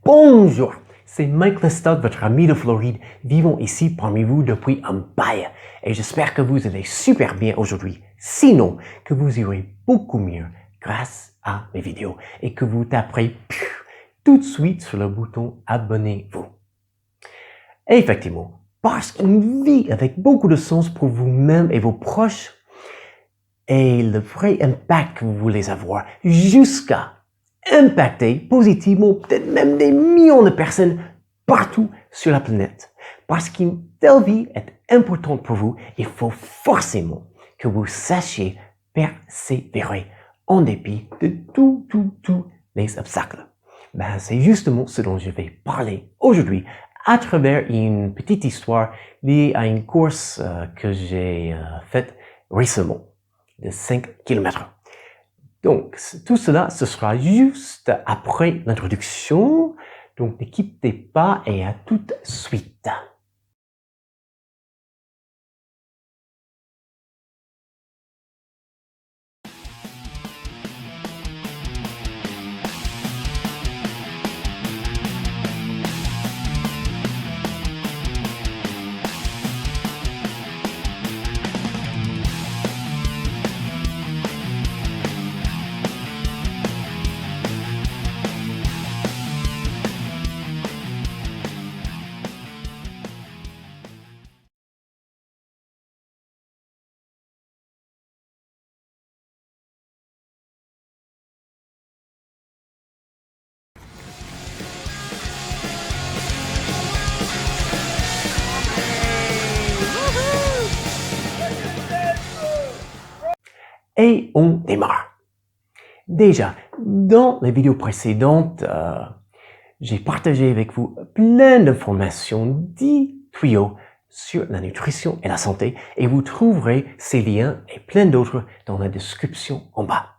Bonjour, c'est Mike Lestock, votre ami de Floride, vivant ici parmi vous depuis un bail. Et j'espère que vous allez super bien aujourd'hui. Sinon, que vous irez beaucoup mieux grâce à mes vidéos et que vous taperez tout de suite sur le bouton abonnez-vous. Et effectivement, parce qu'une vie avec beaucoup de sens pour vous-même et vos proches est le vrai impact que vous voulez avoir jusqu'à impacter positivement peut-être même des millions de personnes partout sur la planète. Parce qu'une telle vie est importante pour vous, il faut forcément que vous sachiez persévérer en dépit de tous les obstacles. C'est justement ce dont je vais parler aujourd'hui à travers une petite histoire liée à une course que j'ai faite récemment de 5 km. Donc, tout cela, ce sera juste après l'introduction. Donc, ne quittez pas et à tout de suite. Et on démarre. Déjà, dans les vidéos précédentes, j'ai partagé avec vous plein d'informations, 10 tuyaux sur la nutrition et la santé, et vous trouverez ces liens et plein d'autres dans la description en bas.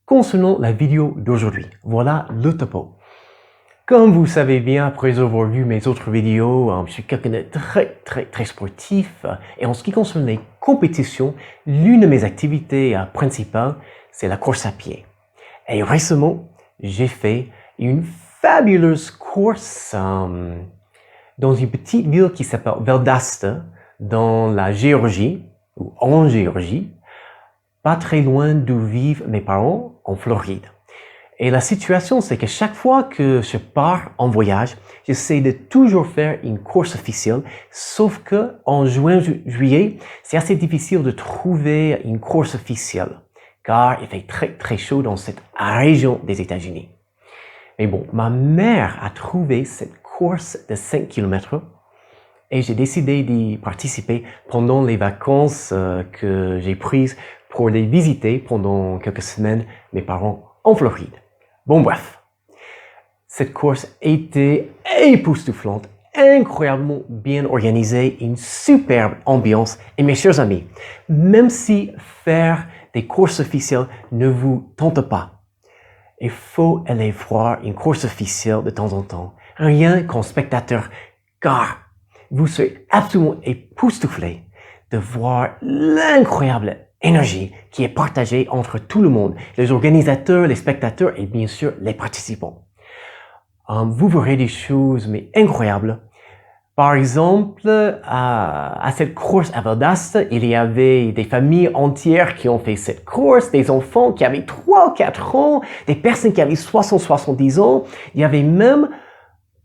Concernant la vidéo d'aujourd'hui, voilà le topo. Comme vous savez bien, après avoir vu mes autres vidéos, je suis quelqu'un de très sportif. Et en ce qui concerne les compétitions, l'une de mes activités principales, c'est la course à pied. Et récemment, j'ai fait une fabuleuse course dans une petite ville qui s'appelle Valdosta, dans la Géorgie, ou en Géorgie, pas très loin d'où vivent mes parents, en Floride. Et la situation, c'est que chaque fois que je pars en voyage, j'essaie de toujours faire une course officielle, sauf que en juillet, c'est assez difficile de trouver une course officielle, car il fait très chaud dans cette région des États-Unis. Mais bon, ma mère a trouvé cette course de 5 km et j'ai décidé d'y participer pendant les vacances que j'ai prises pour les visiter pendant quelques semaines, mes parents en Floride. Bon bref, cette course était époustouflante, incroyablement bien organisée, une superbe ambiance. Et mes chers amis, même si faire des courses officielles ne vous tente pas, il faut aller voir une course officielle de temps en temps, rien qu'en spectateur, car vous serez absolument époustouflé de voir l'incroyable énergie qui est partagée entre tout le monde, les organisateurs, les spectateurs et bien sûr les participants. Vous verrez des choses mais incroyables. Par exemple, à cette course à Valdosta, il y avait des familles entières qui ont fait cette course, des enfants qui avaient 3 ou 4 ans, des personnes qui avaient 60-70 ans. Il y avait même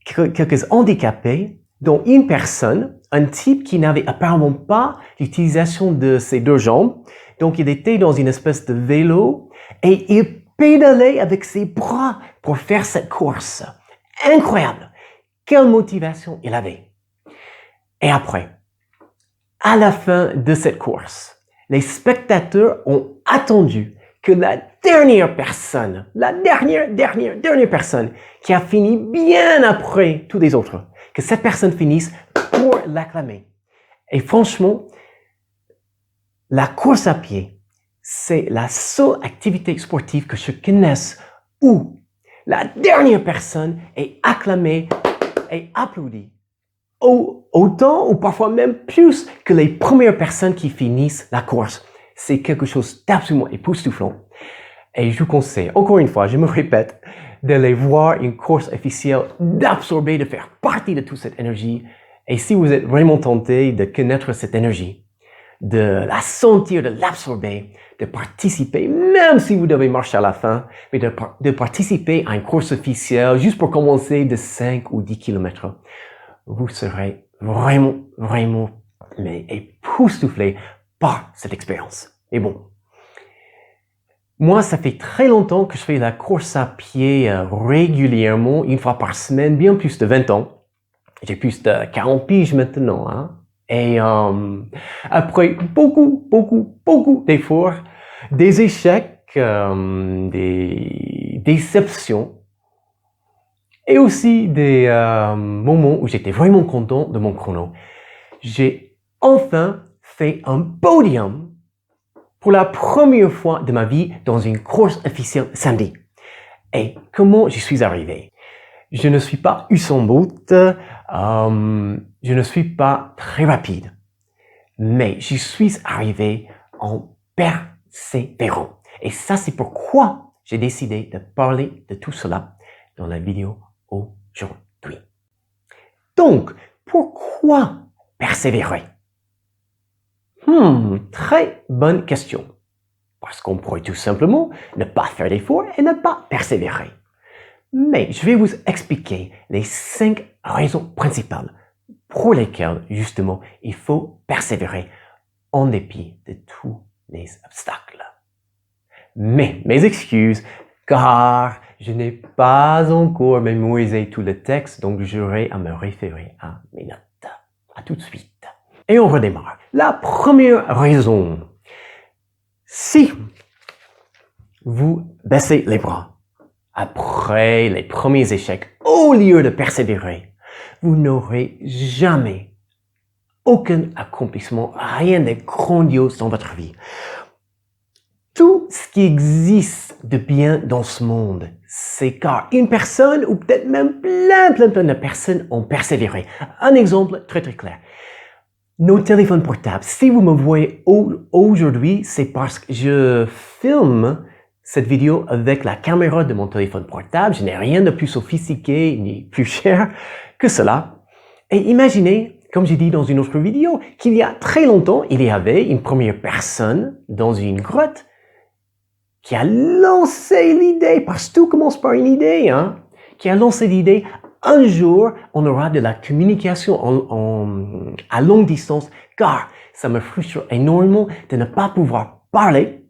quelques handicapés, dont une personne, un type qui n'avait apparemment pas l'utilisation de ses 2 jambes. Donc, il était dans une espèce de vélo et il pédalait avec ses bras pour faire cette course. Incroyable! Quelle motivation il avait! Et après, à la fin de cette course, les spectateurs ont attendu que la dernière personne, la dernière personne qui a fini bien après tous les autres, que cette personne finisse pour l'acclamer. Et franchement, la course à pied, c'est la seule activité sportive que je connaisse où la dernière personne est acclamée et applaudie autant ou parfois même plus que les premières personnes qui finissent la course. C'est quelque chose d'absolument époustouflant. Et je vous conseille, encore une fois, je me répète, d'aller voir une course officielle, d'absorber, de faire partie de toute cette énergie. Et si vous êtes vraiment tenté de connaître cette énergie, de la sentir, de l'absorber, de participer, même si vous devez marcher à la fin, mais de participer à une course officielle juste pour commencer de 5 ou 10 kilomètres, vous serez vraiment, vraiment époustouflé par cette expérience. Et bon, moi, ça fait très longtemps que je fais la course à pied régulièrement, une fois par semaine, bien plus de 20 ans. J'ai plus de 40 piges maintenant, hein. Et après beaucoup d'efforts, des échecs, des déceptions, et aussi des moments où j'étais vraiment content de mon chrono, j'ai enfin fait un podium pour la première fois de ma vie dans une course officielle samedi. Et comment j'y suis arrivé? Je ne suis pas Usain Bolt, je ne suis pas très rapide, mais j'y suis arrivé en persévérant. Et ça, c'est pourquoi j'ai décidé de parler de tout cela dans la vidéo aujourd'hui. Donc, pourquoi persévérer? Très bonne question. Parce qu'on pourrait tout simplement ne pas faire d'efforts et ne pas persévérer. Mais je vais vous expliquer les 5 raisons principales pour lesquelles, justement, il faut persévérer en dépit de tous les obstacles. Mais mes excuses, car je n'ai pas encore mémorisé tout le texte, donc j'aurai à me référer à mes notes. À tout de suite. Et on redémarre. La première raison, si vous baissez les bras après les premiers échecs, au lieu de persévérer, vous n'aurez jamais aucun accomplissement, rien de grandiose dans votre vie. Tout ce qui existe de bien dans ce monde, c'est car une personne ou peut-être même plein de personnes ont persévéré. Un exemple très clair. Nos téléphones portables. Si vous me voyez aujourd'hui, c'est parce que je filme cette vidéo avec la caméra de mon téléphone portable. Je n'ai rien de plus sophistiqué ni plus cher que cela. Et imaginez, comme j'ai dit dans une autre vidéo, qu'il y a très longtemps, il y avait une première personne dans une grotte qui a lancé l'idée, parce que tout commence par une idée, hein, qui a lancé l'idée, un jour, on aura de la communication à longue distance, car ça me frustre énormément de ne pas pouvoir parler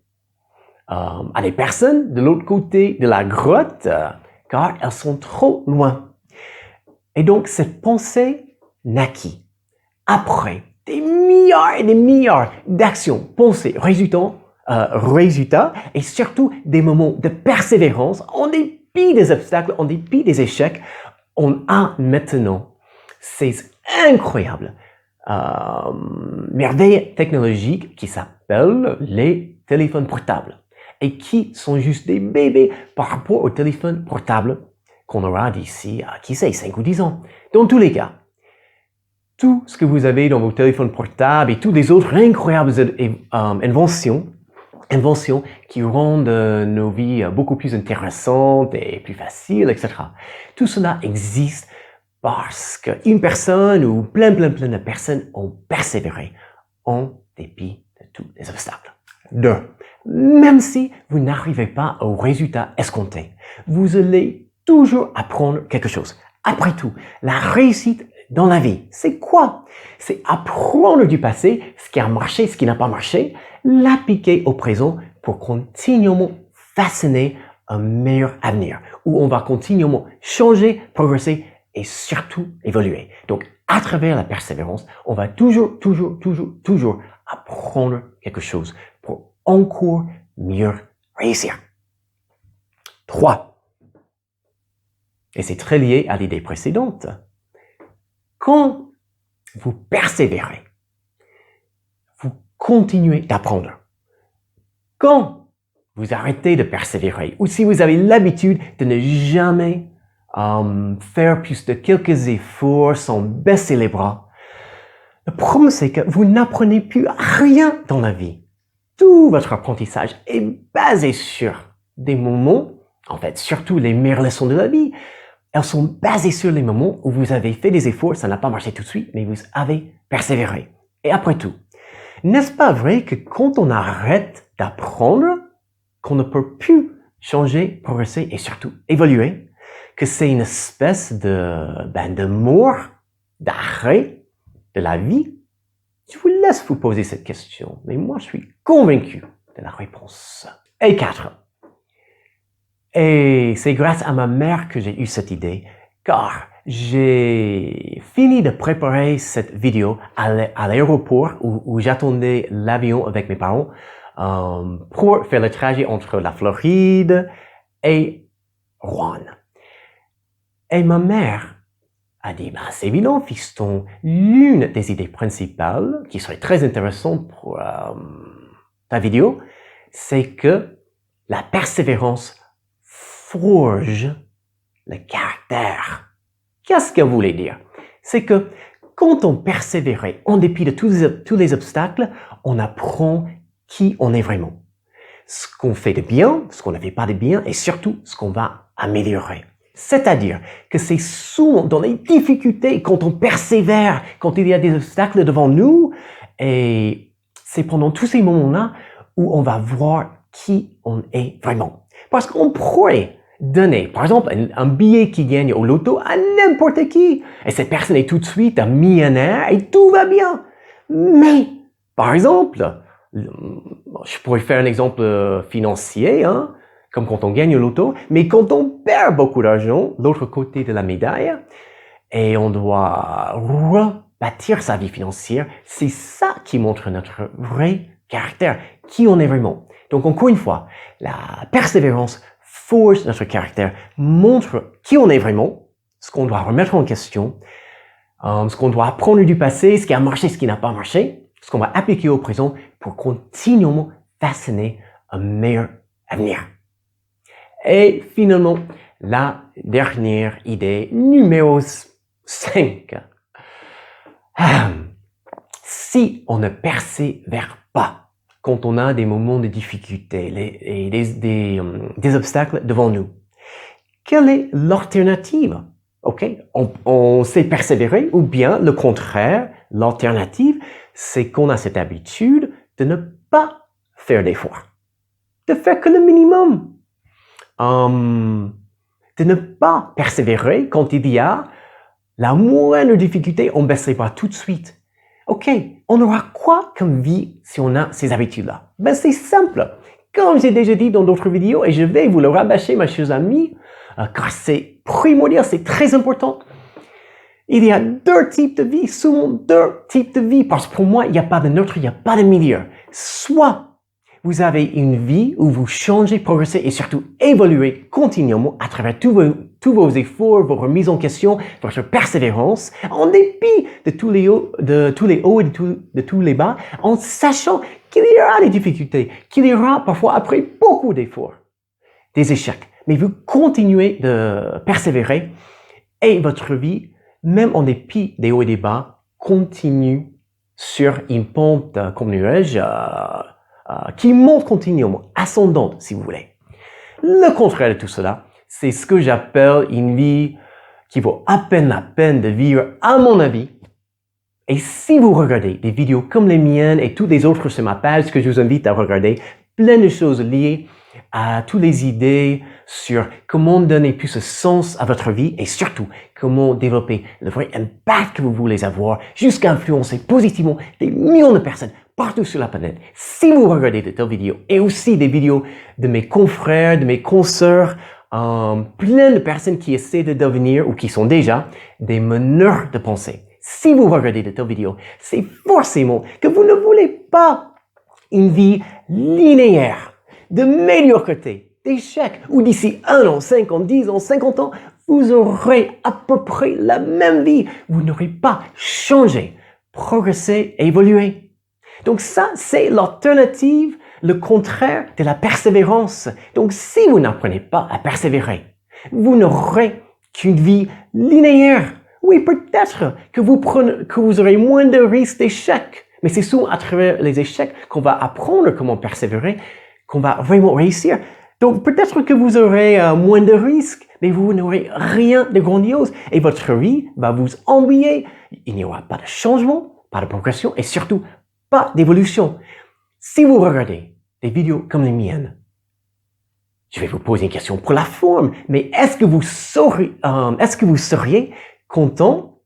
à des personnes de l'autre côté de la grotte, car elles sont trop loin. Et donc, cette pensée naquit après des milliards et des milliards d'actions, pensées, résultats, et surtout des moments de persévérance, en dépit des obstacles, en dépit des échecs. On a maintenant ces incroyables merveilles technologiques qui s'appellent les téléphones portables et qui sont juste des bébés par rapport aux téléphones portables qu'on aura d'ici à, qui sait, 5 ou 10 ans. Dans tous les cas, tout ce que vous avez dans vos téléphones portables et toutes les autres incroyables inventions qui rendent nos vies beaucoup plus intéressantes et plus faciles, etc. Tout cela existe parce qu'une personne ou plein de personnes ont persévéré en dépit de tous les obstacles. 2. Même si vous n'arrivez pas au résultat escompté, vous allez toujours apprendre quelque chose. Après tout, la réussite dans la vie, c'est quoi? C'est apprendre du passé, ce qui a marché, ce qui n'a pas marché, l'appliquer au présent pour continuellement façonner un meilleur avenir, où on va continuellement changer, progresser et surtout évoluer. Donc, à travers la persévérance, on va toujours apprendre quelque chose pour encore mieux réussir. 3. Et c'est très lié à l'idée précédente. Quand vous persévérez, vous continuez d'apprendre. Quand vous arrêtez de persévérer, ou si vous avez l'habitude de ne jamais faire plus de quelques efforts sans baisser les bras, le problème c'est que vous n'apprenez plus rien dans la vie. Tout votre apprentissage est basé sur des moments, en fait, surtout les meilleures leçons de la vie, elles sont basées sur les moments où vous avez fait des efforts, ça n'a pas marché tout de suite, mais vous avez persévéré. Et après tout, n'est-ce pas vrai que quand on arrête d'apprendre, qu'on ne peut plus changer, progresser et surtout évoluer, que c'est une espèce de mort, d'arrêt de la vie? Je vous laisse vous poser cette question, mais moi je suis convaincu de la réponse. Et 4. Et c'est grâce à ma mère que j'ai eu cette idée, car j'ai fini de préparer cette vidéo à l'aéroport où j'attendais l'avion avec mes parents pour faire le trajet entre la Floride et Rouen. Et ma mère a dit, c'est évident, fiston, l'une des idées principales qui serait très intéressante pour ta vidéo, c'est que la persévérance forge le caractère. Qu'est-ce qu'elle voulait dire? C'est que quand on persévérait en dépit de tous les obstacles, on apprend qui on est vraiment. Ce qu'on fait de bien, ce qu'on ne fait pas de bien et surtout ce qu'on va améliorer. C'est-à-dire que c'est souvent dans les difficultés, quand on persévère, quand il y a des obstacles devant nous, et c'est pendant tous ces moments-là où on va voir qui on est vraiment. Parce qu'on pourrait donner, par exemple, un billet qui gagne au loto à n'importe qui, et cette personne est tout de suite un millionnaire et tout va bien. Mais, par exemple, je pourrais faire un exemple financier, comme quand on gagne au loto, mais quand on perd beaucoup d'argent, l'autre côté de la médaille, et on doit rebâtir sa vie financière, c'est ça qui montre notre vrai caractère, qui on est vraiment. Donc encore une fois, la persévérance forge notre caractère, montre qui on est vraiment, ce qu'on doit remettre en question, ce qu'on doit apprendre du passé, ce qui a marché, ce qui n'a pas marché, ce qu'on va appliquer au présent pour continuellement façonner un meilleur avenir. Et finalement, la dernière idée, numéro 5. Si on ne persévère pas, quand on a des moments de difficulté et des obstacles devant nous, quelle est l'alternative? On sait persévérer ou bien le contraire, l'alternative, c'est qu'on a cette habitude de ne pas faire d'efforts, de faire que le minimum, de ne pas persévérer quand il y a la moindre difficulté, on ne baisserait pas tout de suite. On aura quoi comme vie si on a ces habitudes-là? C'est simple. Comme j'ai déjà dit dans d'autres vidéos, et je vais vous le rabâcher, mes chers amis, car c'est primordial, c'est très important. Il y a 2 types de vie, souvent 2 types de vie, parce que pour moi, il n'y a pas de neutre, il n'y a pas de milieu. Soit vous avez une vie où vous changez, progressez et surtout évoluez continuellement à travers tous vos efforts, vos remises en question, votre persévérance, en dépit de tous les hauts et de tous les bas, en sachant qu'il y aura des difficultés, qu'il y aura parfois après beaucoup d'efforts, des échecs. Mais vous continuez de persévérer et votre vie, même en dépit des hauts et des bas, continue sur une pente, comme dirais-je, qui monte continuellement, ascendante si vous voulez. Le contraire de tout cela, c'est ce que j'appelle une vie qui vaut à peine la peine de vivre à mon avis. Et si vous regardez des vidéos comme les miennes et toutes les autres sur ma page que je vous invite à regarder, plein de choses liées à toutes les idées sur comment donner plus de sens à votre vie et surtout comment développer le vrai impact que vous voulez avoir jusqu'à influencer positivement des millions de personnes partout sur la planète. Si vous regardez de telles vidéos et aussi des vidéos de mes confrères, de mes consoeurs, plein de personnes qui essaient de devenir ou qui sont déjà des meneurs de pensée. Si vous regardez de telles vidéos, c'est forcément que vous ne voulez pas une vie linéaire, de médiocrité, d'échec, où d'ici 1 an, 5 ans, 10 ans, 50 ans, vous aurez à peu près la même vie. Vous n'aurez pas changé, progressé, évolué. Donc ça, c'est l'alternative, le contraire de la persévérance. Donc si vous n'apprenez pas à persévérer, vous n'aurez qu'une vie linéaire. Oui, peut-être que vous aurez moins de risques d'échec, mais c'est souvent à travers les échecs qu'on va apprendre comment persévérer, qu'on va vraiment réussir. Donc peut-être que vous aurez moins de risques, mais vous n'aurez rien de grandiose et votre vie va vous ennuyer. Il n'y aura pas de changement, pas de progression et surtout pas d'évolution. Si vous regardez des vidéos comme les miennes, je vais vous poser une question pour la forme, mais est-ce que vous seriez content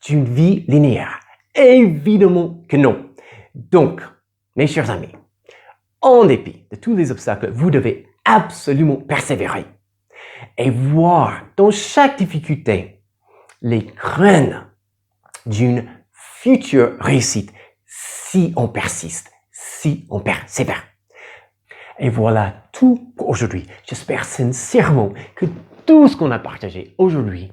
d'une vie linéaire? Évidemment que non. Donc, mes chers amis, en dépit de tous les obstacles, vous devez absolument persévérer et voir dans chaque difficulté les graines d'une future réussite si on persiste, si on persévère. Et voilà tout pour aujourd'hui. J'espère sincèrement que tout ce qu'on a partagé aujourd'hui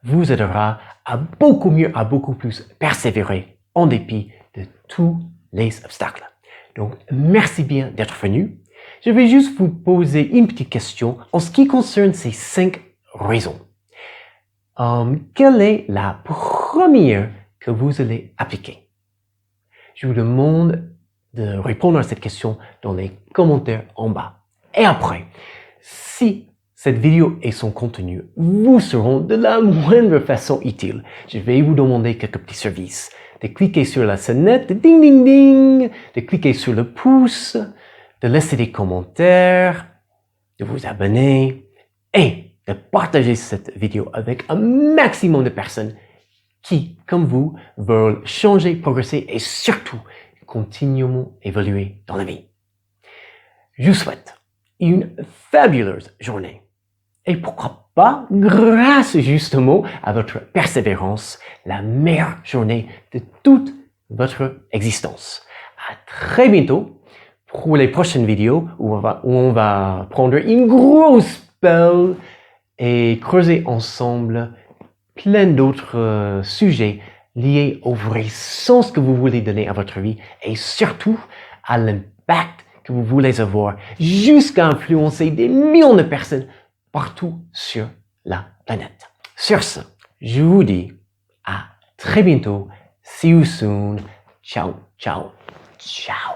vous aidera à beaucoup mieux, à beaucoup plus persévérer en dépit de tous les obstacles. Donc, merci bien d'être venu. Je vais juste vous poser une petite question en ce qui concerne ces 5 raisons. Quelle est la première que vous allez appliquer? Je vous demande de répondre à cette question dans les commentaires en bas. Et après, si cette vidéo et son contenu vous seront de la moindre façon utiles, je vais vous demander quelques petits services. De cliquer sur la sonnette, de ding ding ding, de cliquer sur le pouce, de laisser des commentaires, de vous abonner et de partager cette vidéo avec un maximum de personnes qui, comme vous, veulent changer, progresser et surtout continuellement évoluer dans la vie. Je vous souhaite une fabuleuse journée. Et pourquoi pas, grâce justement à votre persévérance, la meilleure journée de toute votre existence. À très bientôt pour les prochaines vidéos où on va prendre une grosse pelle et creuser ensemble plein d'autres sujets liés au vrai sens que vous voulez donner à votre vie et surtout à l'impact que vous voulez avoir jusqu'à influencer des millions de personnes partout sur la planète. Sur ce, je vous dis à très bientôt. See you soon. Ciao, ciao, ciao.